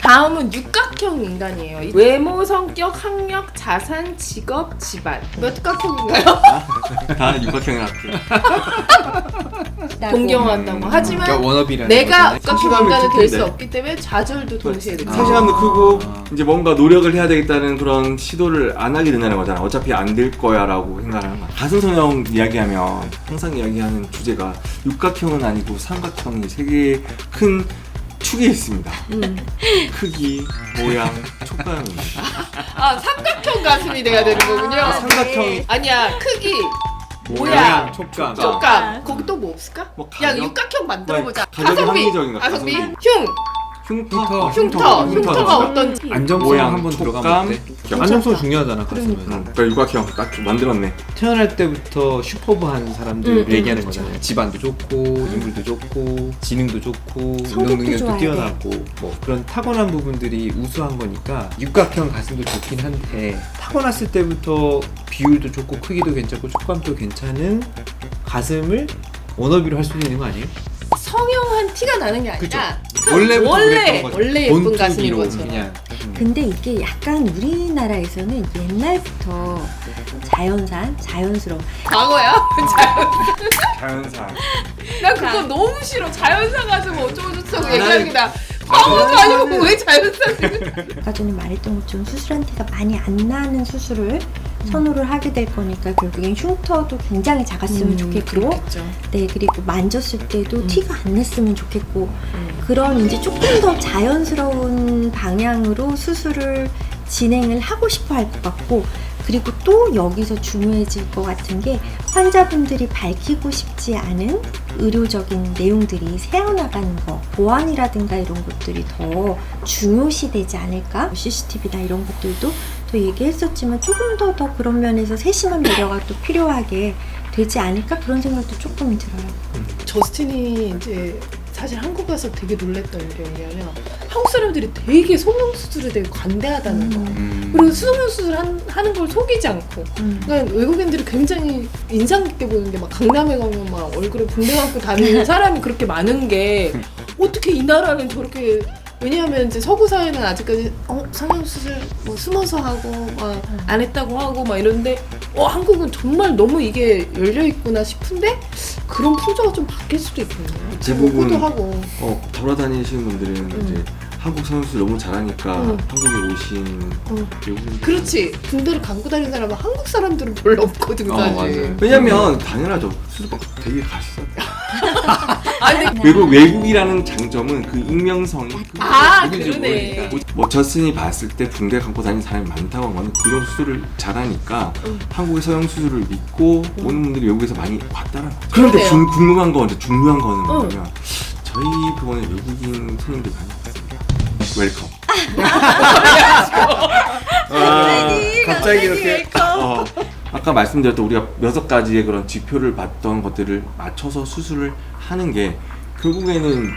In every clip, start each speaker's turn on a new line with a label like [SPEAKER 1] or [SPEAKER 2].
[SPEAKER 1] 다음은 육각형 인간이에요. 외모, 성격, 학력, 자산, 직업, 집안. 몇 각형인가요?
[SPEAKER 2] 다 육각형이 낫지.
[SPEAKER 1] 동경한다고. 하지만
[SPEAKER 3] 그러니까 워너비라는
[SPEAKER 1] 내가
[SPEAKER 3] 거잖아요.
[SPEAKER 1] 육각형
[SPEAKER 2] 자신감이
[SPEAKER 1] 인간은 될 수
[SPEAKER 2] 크긴데.
[SPEAKER 1] 없기 때문에 좌절도 동시에 느껴요.
[SPEAKER 2] 자신감도 크고 이제 뭔가 노력을 해야 되겠다는 그런 시도를 안 하게 된다는 거잖아. 어차피 안 될 거야라고 생각하는 거야. 가슴성형 이야기하면 항상 이야기하는 주제가 육각형은 아니고 삼각형이 세 개의 큰 축이 있습니다. 크기, 모양, 촉감입니다.
[SPEAKER 1] 아, 삼각형 가슴이 돼야 되는 거군요.
[SPEAKER 2] 삼각형이
[SPEAKER 1] 아니야, 크기, 모양,
[SPEAKER 3] 촉감.
[SPEAKER 1] 촉감. 거기 또 뭐 없을까?
[SPEAKER 2] 뭐
[SPEAKER 1] 야,
[SPEAKER 2] 가격?
[SPEAKER 1] 육각형 만들어보자.
[SPEAKER 2] 가격이
[SPEAKER 1] 가성비,
[SPEAKER 2] 합리적인 거.
[SPEAKER 1] 가성비,
[SPEAKER 2] 가성비.
[SPEAKER 1] 흉터,
[SPEAKER 3] 흉터.
[SPEAKER 1] 흉터가 어떤지.
[SPEAKER 3] 안정성
[SPEAKER 2] 모양,
[SPEAKER 3] 한번
[SPEAKER 2] 촉감,
[SPEAKER 3] 들어가면 어때?
[SPEAKER 2] 경-
[SPEAKER 3] 안정성 중요하잖아 가슴은.
[SPEAKER 2] 그러니까 육각형 딱 만들었네.
[SPEAKER 3] 태어날 때부터 슈퍼브한 사람들
[SPEAKER 1] 응,
[SPEAKER 3] 얘기하는
[SPEAKER 1] 응,
[SPEAKER 3] 거잖아요. 집안도 좋고 인물도 좋고 지능도 좋고 운동
[SPEAKER 4] 성격도
[SPEAKER 3] 능력도
[SPEAKER 4] 좋아야
[SPEAKER 3] 뛰어나고 뭐 그런 타고난 부분들이 우수한 거니까 육각형 가슴도 좋긴 한데 타고났을 때부터 비율도 좋고 크기도 괜찮고 촉감도 괜찮은 가슴을 워너비로 할 수 있는 거 아니에요?
[SPEAKER 1] 성형한 티가 나는 게 아니라
[SPEAKER 3] 원래부터
[SPEAKER 1] 원래
[SPEAKER 3] 그랬던 거죠.
[SPEAKER 1] 원래 예쁜
[SPEAKER 3] 본투비로
[SPEAKER 1] 가슴인 거죠.
[SPEAKER 3] 그냥
[SPEAKER 4] 근데 이게 약간 우리나라에서는 옛날부터 자연스러운
[SPEAKER 1] 과거야?
[SPEAKER 2] 자연산.
[SPEAKER 1] 난 그거 너무 싫어. 자연사 가지고 어쩌고 저쩌고
[SPEAKER 2] 아,
[SPEAKER 1] 얘기하는 게 나. 과거도 아니고 왜 자연사?
[SPEAKER 4] 아까 전에 말했던 것처럼 수술한 티가 많이 안 나는 수술을 선호를 하게 될 거니까 결국엔 흉터도 굉장히 작았으면 좋겠고
[SPEAKER 1] 그렇겠죠.
[SPEAKER 4] 네, 그리고 만졌을 때도 티가 안 났으면 좋겠고 그런 이제 조금 더 자연스러운 방향으로 수술을 진행을 하고 싶어 할 것 같고 그리고 또 여기서 중요해질 것 같은 게 환자분들이 밝히고 싶지 않은 의료적인 내용들이 새어나가는 거 보안이라든가 이런 것들이 더 중요시 되지 않을까? CCTV나 이런 것들도 또 얘기했었지만 조금 더 그런 면에서 세심한 배려가 또 필요하게 되지 않을까? 그런 생각도 조금 들어요.
[SPEAKER 1] 저스틴이 이제 사실 한국 와서 되게 놀랬던 게 뭐냐면 한국 사람들이 되게 성형수술에 되게 관대하다는 거. 그리고 성형수술 하는 걸 속이지 않고 그러니까 외국인들이 굉장히 인상 깊게 보는 게 막 강남에 가면 막 얼굴에 붕대 감고 다니는 사람이 그렇게 많은 게 어떻게 이 나라는 저렇게 왜냐하면 이제 서구 사회는 아직까지 성형수술 뭐 숨어서 하고 막 안 했다고 하고 막 이런데 한국은 정말 너무 이게 열려 있구나 싶은데 그런 풍조가 좀 바뀔 수도 있겠네요.
[SPEAKER 2] 대부분
[SPEAKER 1] 호도 하고
[SPEAKER 2] 돌아다니시는 분들은 이제 한국 선수 너무 잘하니까 한국에 오신 외국인.
[SPEAKER 1] 그렇지. 붕대를 감고 다니는 사람은 한국 사람들은 별로 없거든 사실.
[SPEAKER 3] 맞아요.
[SPEAKER 2] 왜냐면 당연하죠. 수술받고 되게 가시죠.
[SPEAKER 1] 아니
[SPEAKER 2] 외국이라는 장점은 그 익명성이 누군지
[SPEAKER 1] 그러네.
[SPEAKER 2] 모르니까. 뭐 저스틴이 봤을 때 붕대 감고 다니는 사람이 많다고 한 거는 그런 수술을 잘하니까 한국의 서양 수술을 믿고 오는 분들이 외국에서 많이 왔다는 거죠. 그런데
[SPEAKER 1] 그러네요.
[SPEAKER 2] 궁금한 건 중요한 거는 뭐냐면 저희 병원에 외국인 손님들 많이 왔습니다. 웰컴.
[SPEAKER 3] 갑자기 이렇게
[SPEAKER 2] 아까 말씀드렸던 우리가 6가지의 그런 지표를 봤던 것들을 맞춰서 수술을 하는 게 결국에는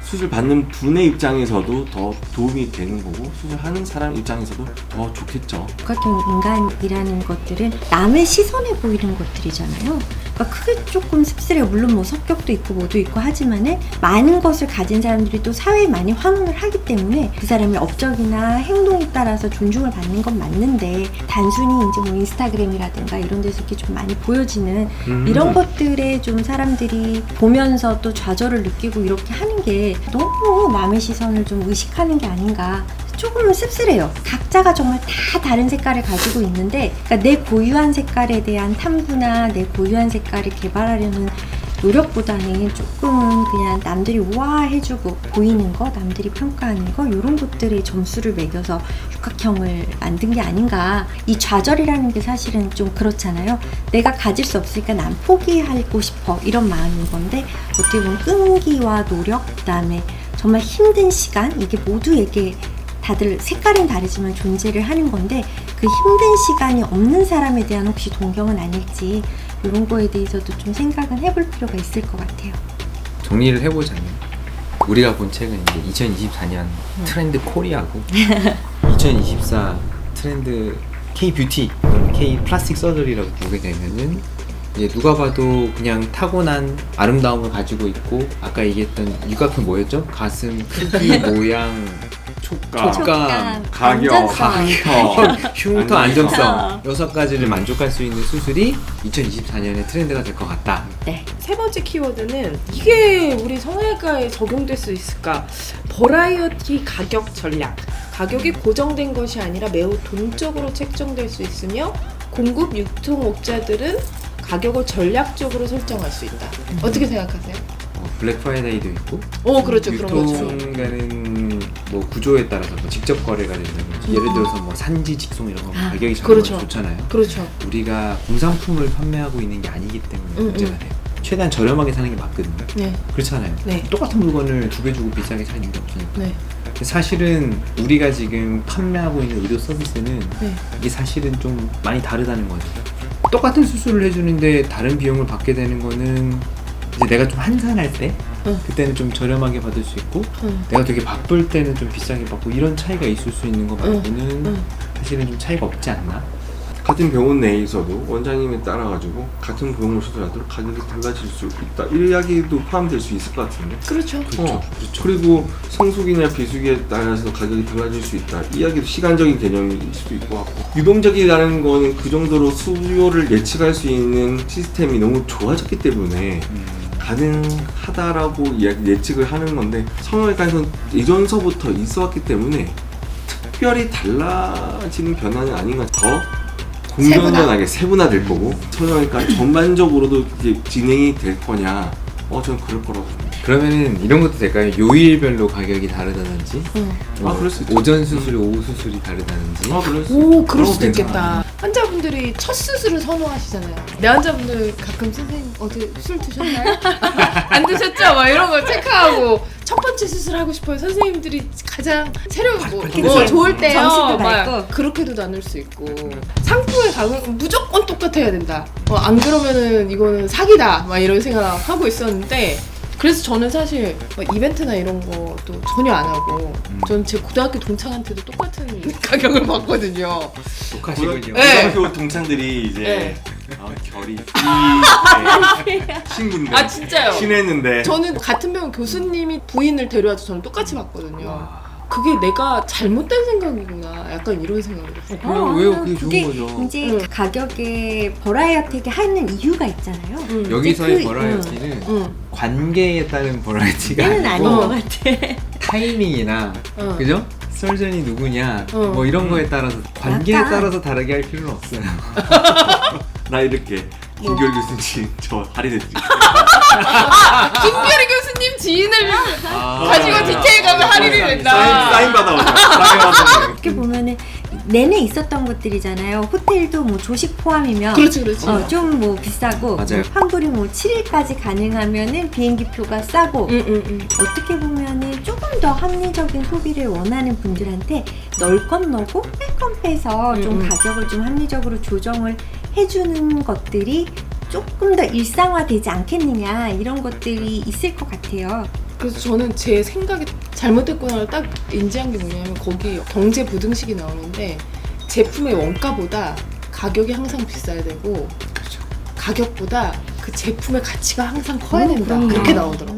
[SPEAKER 2] 수술 받는 분의 입장에서도 더 도움이 되는 거고 수술하는 사람 입장에서도 더 좋겠죠.
[SPEAKER 4] 육각형 인간이라는 것들은 남의 시선에 보이는 것들이잖아요. 그러니까 크게 조금 씁쓸해요. 물론 뭐 성격도 있고 뭐도 있고 하지만은 많은 것을 가진 사람들이 또 사회에 많이 환원을 하기 때문에 그 사람의 업적이나 행동에 따라서 존중을 받는 건 맞는데 단순히 이제 뭐 인스타그램이라든가 이런 데서 이렇게 좀 많이 보여지는 이런 것들에 좀 사람들이 보면서 또 좌절을 느끼고 이렇게 하는 게 너무 남의 시선을 좀 의식하는 게 아닌가. 조금은 씁쓸해요. 각자가 정말 다 다른 색깔을 가지고 있는데 그러니까 내 고유한 색깔에 대한 탐구나 내 고유한 색깔을 개발하려는 노력보다는 조금은 그냥 남들이 우와 해주고 보이는 거, 남들이 평가하는 거 이런 것들에 점수를 매겨서 육각형을 만든 게 아닌가. 이 좌절이라는 게 사실은 좀 그렇잖아요. 내가 가질 수 없으니까 난 포기하고 싶어 이런 마음인 건데 어떻게 보면 끈기와 노력 그다음에 정말 힘든 시간 이게 모두에게 다들 색깔은 다르지만 존재를 하는 건데 그 힘든 시간이 없는 사람에 대한 혹시 동경은 아닐지 이런 거에 대해서도 좀 생각은 해볼 필요가 있을 것 같아요.
[SPEAKER 3] 정리를 해보자면 우리가 본 책은 이제 2024년 트렌드 코리아고 2024 트렌드 K 뷰티, K 플라스틱 서저리라고 보게 되면은 이제 누가 봐도 그냥 타고난 아름다움을 가지고 있고 아까 얘기했던 육각형 뭐였죠? 가슴 크기, 모양, 촉감,
[SPEAKER 2] 가격,
[SPEAKER 3] 흉터,
[SPEAKER 2] 안정성.
[SPEAKER 3] 안정성 6가지를 만족할 수 있는 수술이 2024년에 트렌드가 될 것 같다.
[SPEAKER 4] 네.
[SPEAKER 1] 세 번째 키워드는 이게 우리 성형외과에 적용될 수 있을까? 버라이어티 가격 전략. 가격이 고정된 것이 아니라 매우 동적으로 책정될 수 있으며 공급 유통업자들은 가격을 전략적으로 설정할 수 있다. 어떻게 생각하세요?
[SPEAKER 3] 블랙 프라이데이도 있고
[SPEAKER 1] 그렇죠. 그런 거죠.
[SPEAKER 3] 유통되는 뭐 구조에 따라서 뭐 직접 거래가 된다든지 예를 들어서 뭐 산지 직송 이런 거 가격이 정말
[SPEAKER 1] 그렇죠.
[SPEAKER 3] 좋잖아요.
[SPEAKER 1] 그렇죠.
[SPEAKER 3] 우리가 공산품을 판매하고 있는 게 아니기 때문에 문제가 돼요. 최대한 저렴하게 사는 게 맞거든요.
[SPEAKER 1] 네.
[SPEAKER 3] 그렇잖아요.
[SPEAKER 1] 네.
[SPEAKER 3] 똑같은 물건을 2배 주고 비싸게 살 이유가 없으니까.
[SPEAKER 1] 네.
[SPEAKER 3] 근데 사실은 우리가 지금 판매하고 있는 의료 서비스는
[SPEAKER 1] 네.
[SPEAKER 3] 이게 사실은 좀 많이 다르다는 거죠. 똑같은 수술을 해주는데 다른 비용을 받게 되는 거는 이제 내가 좀 한산할 때 그때는 좀 저렴하게 받을 수 있고 내가 되게 바쁠 때는 좀 비싸게 받고 이런 차이가 있을 수 있는 거 말고는 사실은 좀 차이가 없지 않나?
[SPEAKER 2] 같은 병원 내에서도 원장님에 따라가지고 같은 보험을 수술하도 가격이 달라질 수 있다. 이 이야기도 포함될 수 있을 것 같은데.
[SPEAKER 1] 그렇죠.
[SPEAKER 3] 그렇죠.
[SPEAKER 2] 그리고 성수기나 비수기에 따라서 가격이 달라질 수 있다. 이 이야기도 시간적인 개념일 수도 있고 같고. 유동적이라는 거는 그 정도로 수요를 예측할 수 있는 시스템이 너무 좋아졌기 때문에 가능하다라고 예측을 하는 건데 성형외과에서는 예전서부터 있어왔기 때문에 특별히 달라지는 변화는 아닌 것 같아요. 더 공정하게 세분화될 거고 성형외과 전반적으로도 이제 진행이 될 거냐? 저는 그럴 거라고 봅니다.
[SPEAKER 3] 그러면은 이런 것도 될까요? 요일별로 가격이 다르다든지
[SPEAKER 2] 그럴 수 있죠.
[SPEAKER 3] 오전 수술이 오후 수술이 다르다든지
[SPEAKER 2] 그럴 수
[SPEAKER 1] 오, 그럴
[SPEAKER 2] 그런
[SPEAKER 1] 수도
[SPEAKER 2] 거
[SPEAKER 1] 있겠다. 환자분들이 첫 수술을 선호하시잖아요. 내 환자분들 가끔 선생님 어제 술 드셨나요? 안 드셨죠? 막 이런 거 체크하고 첫 번째 수술하고 싶어요. 선생님들이 가장 체력 좋을 때요.
[SPEAKER 4] 점수도
[SPEAKER 1] 막
[SPEAKER 4] 낮고.
[SPEAKER 1] 그렇게도 나눌 수 있고 상품의 가격은 무조건 똑같아야 된다. 안 그러면은 이거는 사기다. 막 이런 생각하고 있었는데 그래서 저는 사실 이벤트나 이런 것도 전혀 안 하고 저는 제 고등학교 동창한테도 똑같은 가격을 받거든요.
[SPEAKER 3] 독하시군요.
[SPEAKER 1] 네.
[SPEAKER 2] 고등학교 동창들이 이제
[SPEAKER 1] 네.
[SPEAKER 2] 결이 친구인데
[SPEAKER 1] 아 진짜요?
[SPEAKER 2] 친했는데
[SPEAKER 1] 저는 같은 병원 교수님이 부인을 데려와서 저는 똑같이 받거든요. 그게 내가 잘못된 생각이구나. 약간 이런 생각을 했어요.
[SPEAKER 3] 왜요? 그게
[SPEAKER 4] 그게
[SPEAKER 3] 좋은 거죠.
[SPEAKER 4] 이제
[SPEAKER 1] 응.
[SPEAKER 4] 가격에 버라이어티하게 하는 이유가 있잖아요.
[SPEAKER 3] 여기서의
[SPEAKER 4] 그-
[SPEAKER 3] 버라이어티는
[SPEAKER 1] 응.
[SPEAKER 3] 관계에 따른 버라이어티가
[SPEAKER 4] 얘는 아닌
[SPEAKER 3] 아니고
[SPEAKER 4] 것 같아.
[SPEAKER 3] 타이밍이나 그죠? 설전이 누구냐 뭐 이런 거에 따라서 관계에
[SPEAKER 4] 약간-
[SPEAKER 3] 따라서 다르게 할 필요는 없어요.
[SPEAKER 2] 나 이렇게 김결 교수님 저 할인해드릴게요.
[SPEAKER 1] 김별이 교수님 지인을 가지고
[SPEAKER 3] 아,
[SPEAKER 1] 디테일 가면 할인이 된다.
[SPEAKER 2] 사인 받아오자. 사인 받아오자.
[SPEAKER 4] 이렇게 보면은 내내 있었던 것들이잖아요. 호텔도 뭐 조식 포함이면
[SPEAKER 1] 그렇지.
[SPEAKER 4] 좀 뭐 비싸고
[SPEAKER 3] 맞아요.
[SPEAKER 4] 환불이 뭐 7일까지 가능하면은 비행기표가 싸고
[SPEAKER 1] 응.
[SPEAKER 4] 어떻게 보면은 조금 더 합리적인 소비를 원하는 분들한테 널 건 너고 뺄 건 빼서 좀 가격을 좀 합리적으로 조정을 해주는 것들이 조금 더 일상화되지 않겠느냐 이런 것들이 있을 것 같아요.
[SPEAKER 1] 그래서 저는 제 생각이 잘못됐구나를 딱 인지한 게 뭐냐면 거기 경제 부등식이 나오는데 제품의 원가보다 가격이 항상 비싸야 되고 가격보다 그 제품의 가치가 항상 커야 된다.
[SPEAKER 4] 그럼요.
[SPEAKER 1] 그렇게 나오더라고요.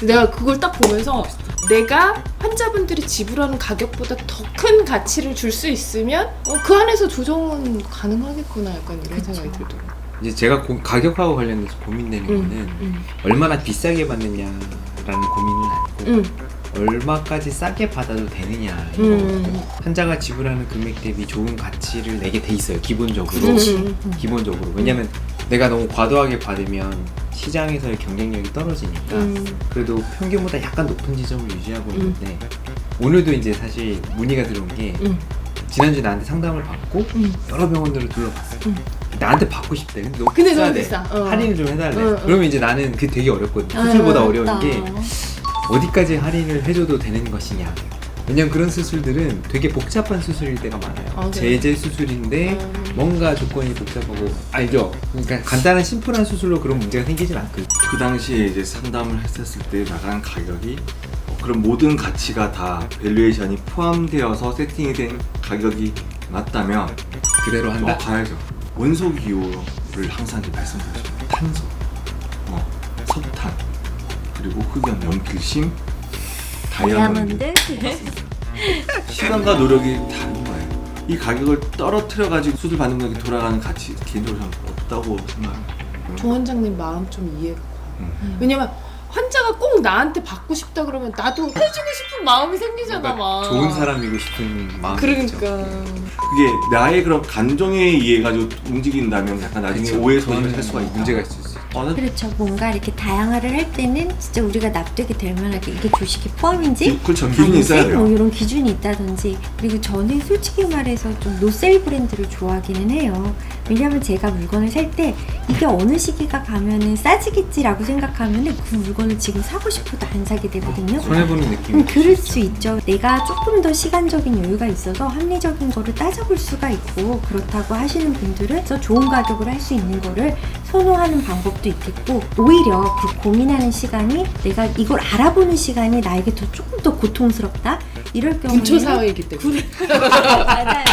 [SPEAKER 1] 내가 그걸 딱 보면서 내가 환자분들이 지불하는 가격보다 더 큰 가치를 줄 수 있으면 그 안에서 조정은 가능하겠구나 약간 이런 생각이 들더라고요.
[SPEAKER 3] 이제 제가 가격하고 관련돼서 고민되는 거는 얼마나 비싸게 받느냐라는 고민은 아니고 얼마까지 싸게 받아도 되느냐 이거 환자가 지불하는 금액 대비 좋은 가치를 내게 돼 있어요 기본적으로. 기본적으로 왜냐면 내가 너무 과도하게 받으면 시장에서의 경쟁력이 떨어지니까 그래도 평균보다 약간 높은 지점을 유지하고 있는데 오늘도 이제 사실 문의가 들어온 게 지난주에 나한테 상담을 받고 여러 병원들을 둘러봤어. 나한테 받고 싶대. 근데 너무
[SPEAKER 1] 근데 너무
[SPEAKER 3] 비싸대.
[SPEAKER 1] 비싸.
[SPEAKER 3] 할인을 좀 해달래. 그러면 이제 나는 그게 되게 어렵거든. 수술보다 어려운 게 어디까지 할인을 해줘도 되는 것이냐. 왜냐면 그런 수술들은 되게 복잡한 수술일 때가 많아요. 제재 수술인데 뭔가 조건이 복잡하고 알죠? 그러니까 간단한 심플한 수술로 그런 문제가 생기진 않거든요.
[SPEAKER 2] 그 당시에 이제 상담을 했었을 때 나가는 가격이 그런 모든 가치가 다 밸류에이션이 포함되어서 세팅이 된 가격이 맞다면
[SPEAKER 3] 그대로 한다?
[SPEAKER 2] 가야죠. 원소 기호를 항상 말씀드리죠. 탄소, 석탄, 그리고 흑연, 연필심, 다이아몬드. 시간과 노력이 다른 거예요. 이 가격을 떨어뜨려 가지고 수술 받는 것에 돌아가는 가치 개인적으로 저는 없다고 생각합니다.
[SPEAKER 1] 조 원장님 마음 좀 이해가 가요. 왜냐면 환자가 꼭 나한테 받고 싶다 그러면 나도 해주고 싶은 마음이 생기잖아. 막.
[SPEAKER 3] 좋은 사람이고 싶은 마음이
[SPEAKER 1] 그러니까
[SPEAKER 3] 있죠.
[SPEAKER 2] 그게 나의 그런 감정에 의해 가지고 움직인다면 약간 나중에
[SPEAKER 3] 그쵸.
[SPEAKER 2] 오해
[SPEAKER 3] 그거는
[SPEAKER 2] 소지가 될 수가 있다.
[SPEAKER 3] 문제가 있을 수 있어요.
[SPEAKER 4] 그렇죠. 뭔가 이렇게 다양화를 할 때는 진짜 우리가 납득이 될 만하게 이게 조식이 포함인지
[SPEAKER 2] 그렇죠. 기준이 있어야
[SPEAKER 4] 아니지?
[SPEAKER 2] 돼요.
[SPEAKER 4] 뭐 이런 기준이 있다든지. 그리고 저는 솔직히 말해서 좀 노셀 브랜드를 좋아하기는 해요. 왜냐면 제가 물건을 살 때 이게 어느 시기가 가면은 싸지겠지라고 생각하면은 그 물건을 지금 사고 싶어도 안 사게 되거든요.
[SPEAKER 3] 손해보는 느낌이
[SPEAKER 4] 그럴 수 있죠. 내가 조금 더 시간적인 여유가 있어서 합리적인 거를 따져볼 수가 있고, 그렇다고 하시는 분들은 그래서 좋은 가격으로 할 수 있는 거를 선호하는 방법도 있겠고, 오히려 그 고민하는 시간이 내가 이걸 알아보는 시간이 나에게 조금 더 고통스럽다? 이럴 경우에는
[SPEAKER 1] 근처 사회이기 때문에.
[SPEAKER 4] 맞아요.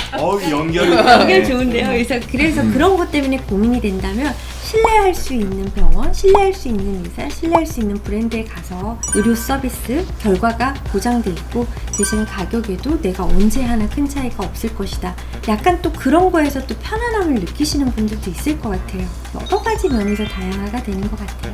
[SPEAKER 2] 연결이
[SPEAKER 4] 연결 좋은데요. 그래서 그런 것 때문에 고민이 된다면 신뢰할 수 있는 병원, 신뢰할 수 있는 의사, 신뢰할 수 있는 브랜드에 가서 의료 서비스 결과가 보장돼 있고 대신 가격에도 내가 언제 하나 큰 차이가 없을 것이다. 약간 또 그런 거에서 또 편안함을 느끼시는 분들도 있을 것 같아요. 여러 가지 면에서 다양화가 되는 것 같아요.